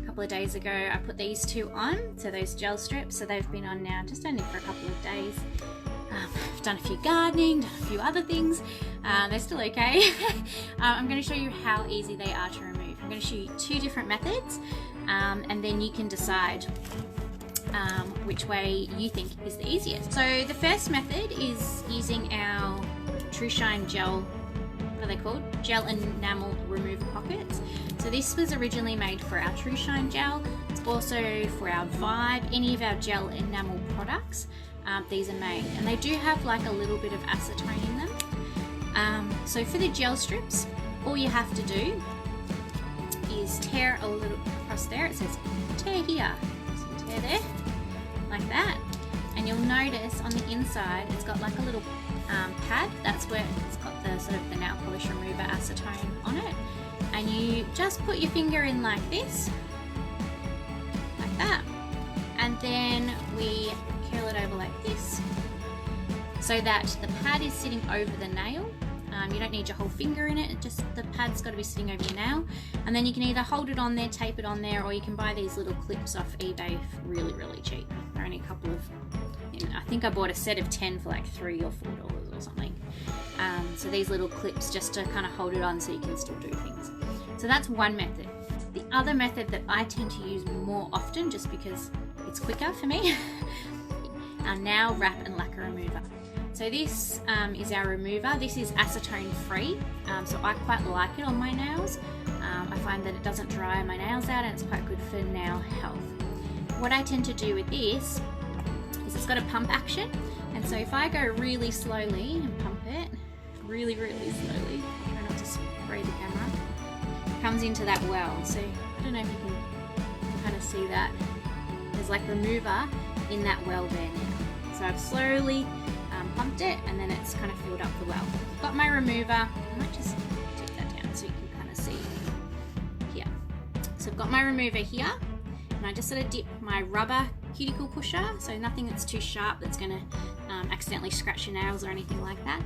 couple of days ago, I put these two on, so those gel strips. So they've been on now just only for a couple of days. I've done a few gardening, done a few other things. They're still okay. I'm going to show you how easy they are to remove. I'm going to show you two different methods, and then you can decide which way you think is the easiest. So the first method is using our TruShine gel, what are they called? Gel enamel remover pockets. So this was originally made for our TruShine gel. It's also for our Vibe, any of our gel enamel products. These are made, and they do have like a little bit of acetone in them. So for the gel strips, all you have to do is tear a little across there. It says tear here, so tear there, like that. And you'll notice on the inside, it's got like a little pad. That's where it's got the sort of the nail polish remover acetone on it. And you just put your finger in like this, like that. And then we curl it over like this, so that the pad is sitting over the nail. You don't need your whole finger in it, just the pad's got to be sitting over your nail. And then you can either hold it on there, tape it on there, or you can buy these little clips off eBay really, really cheap. They're only a couple of, I think I bought a set of 10 for like $3 or $4 or something. So these little clips just to kind of hold it on so you can still do things. So that's one method. The other method that I tend to use more often, just because it's quicker for me, our nail wrap and lacquer remover. So this is our remover. This is acetone free, so I quite like it on my nails. I find that it doesn't dry my nails out, and it's quite good for nail health. What I tend to do with this is it's got a pump action, and so if I go really slowly and pump it really, really slowly, try not to spray the camera, it comes into that well. So I don't know if you can kind of see that. There's like remover in that well there now. So I've slowly pumped it, and then it's kind of filled up the well. Got my remover. I might just tip that down so you can kind of see here. So I've got my remover here, and I just sort of dip my rubber cuticle pusher, so nothing that's too sharp that's going to accidentally scratch your nails or anything like that.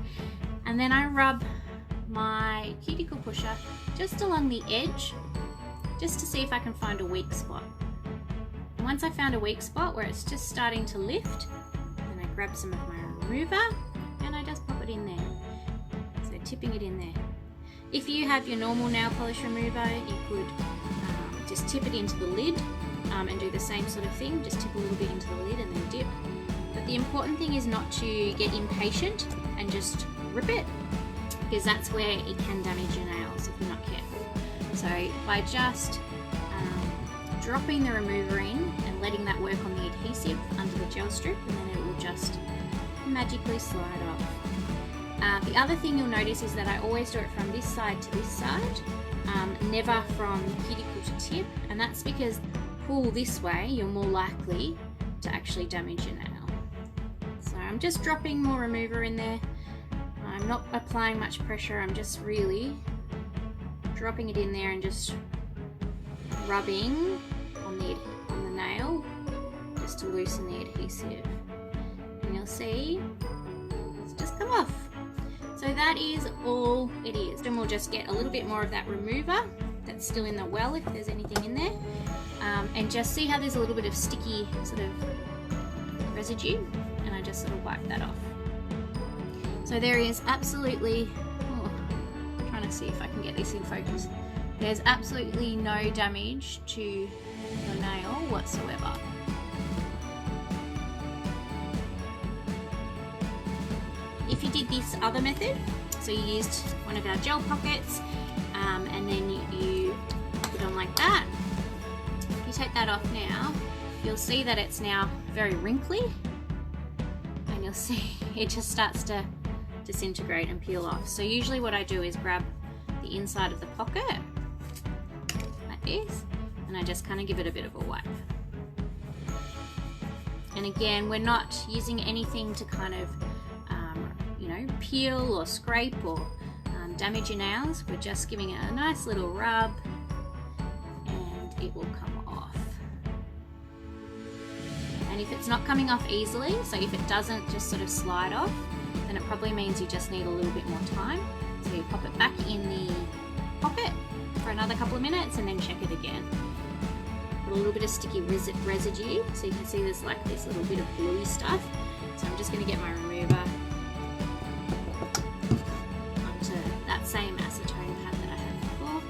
And then I rub my cuticle pusher just along the edge, just to see if I can find a weak spot. And once I found a weak spot where it's just starting to lift, then I grab some of my remover and I just pop it in there. So tipping it in there. If you have your normal nail polish remover, you could just tip it into the lid and do the same sort of thing. Just tip a little bit into the lid and then dip. But the important thing is not to get impatient and just rip it, because that's where it can damage your nails if you're not careful. So by just dropping the remover in and letting that work on the adhesive under the gel strip, and then it will just magically slide off. The other thing you'll notice is that I always do it from this side to this side, never from cuticle to tip, and that's because pull this way, you're more likely to actually damage your nail. So I'm just dropping more remover in there. I'm not applying much pressure, I'm just really dropping it in there and just rubbing on the nail just to loosen the adhesive. And you'll see it's just come off. So that is all it is. Then we'll just get a little bit more of that remover that's still in the well, if there's anything in there, and just see how there's a little bit of sticky sort of residue, and I just sort of wipe that off. So there is absolutely, I'm trying to see if I can get this in focus. There's absolutely no damage to your nail whatsoever. If you did this other method, so you used one of our gel pockets, and then you put it on like that, if you take that off now, you'll see that it's now very wrinkly, and you'll see it just starts to disintegrate and peel off. So usually what I do is grab the inside of the pocket like this, and I just kind of give it a bit of a wipe. And again, we're not using anything to kind of peel or scrape or damage your nails. We're just giving it a nice little rub, and it will come off. And if it's not coming off easily, so if it doesn't just sort of slide off, then it probably means you just need a little bit more time. So you pop it back in the pocket for another couple of minutes and then check it again. a little bit of sticky residue. So you can see there's like this little bit of bluey stuff. So I'm just going to get my remover onto that same acetone pad that I had before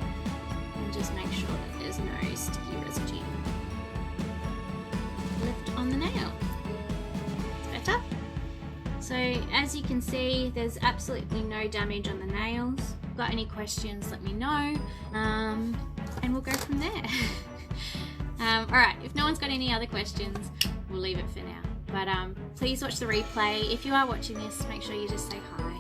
and just make sure that there's no sticky residue left on the nail. Better. So as you can see, there's absolutely no damage on the nails. If you've got any questions, let me know, and we'll go from there. Alright, if no one's got any other questions, we'll leave it for now. But please watch the replay. If you are watching this, make sure you just say hi.